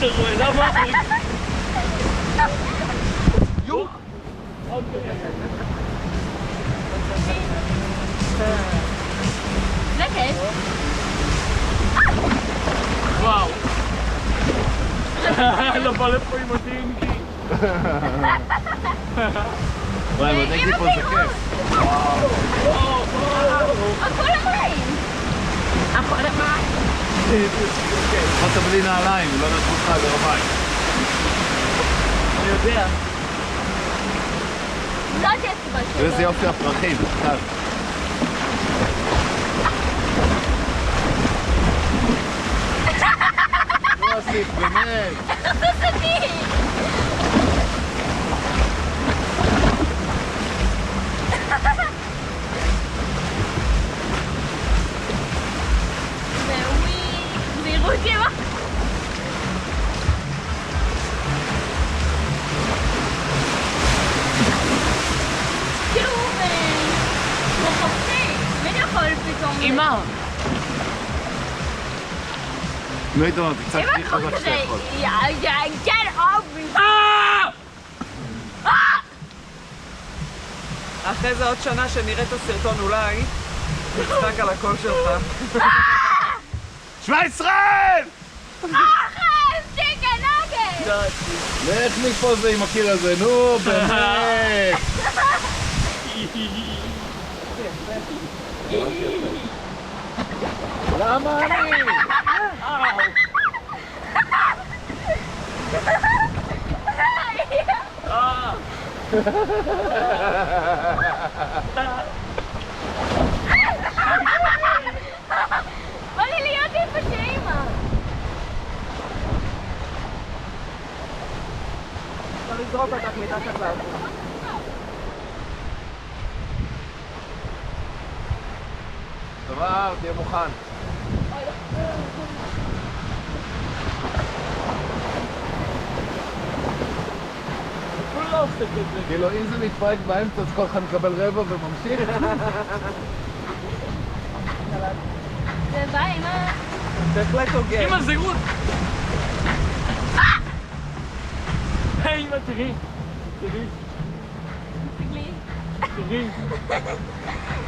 אתה רואה? למה? יו! זה כיף. וואו. לבוא לפה עם הדינגי. וואי, מדינגי פה זה כיף. הכל המים. הכל המים. יכולת בלי נעליים, לא נתנו לך על הרמיים. אני יודע. זאת הסיבה שלו. ואיזה יופי הפרחים, קצת. לא עשית, באמת. איך זה סתי? וירות ימה. כאילו בחופשי, מי יכול פתאום? אמא. לא היית אומרת, קצת הכי חזק שאתה יכול. get off me. אחרי זה עוד שנה שנראה את הסרטון אולי, נצחק על הקול שלך. שמע ישראל! צ'יקן נגד! לך מפה זה עם הקיר הזה, נו, באמת! למה אני? בא לי להיות איפה שאימא. אפשר לזרוק אותך מתחת לאוטו. דבר, תהיה מוכן. כאילו, אם זה מתפרק באמצע, אז כל אחד מקבל רבע וממשיך. זה בא אמא. בהחלט הוגן. אמא, זה רות! היי, אמא, תראי. תראי.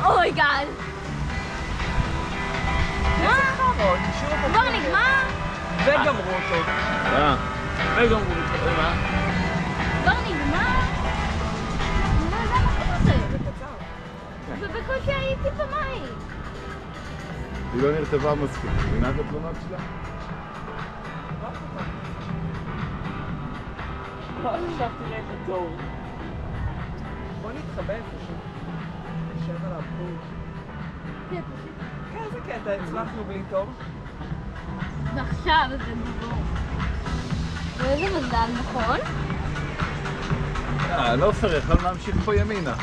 אומייגאד. איזה חרון, נשאיר אותו. כבר נגמר? וגמרו אותו. וגם רות, מה? כבר נגמר? מה זה המקום הזה? ובקושי הייתי במים. היא לא נרטבה מספיק. מבינה את התלונות שלה? עכשיו תראה את התור. בוא נתחבא איפשהו. נשב על הפול. כן, זה קטע, הצלחנו בלי תור. ועכשיו זה דיבור. ואיזה מזל, נכון? לא פייר, יכולנו להמשיך פה ימינה.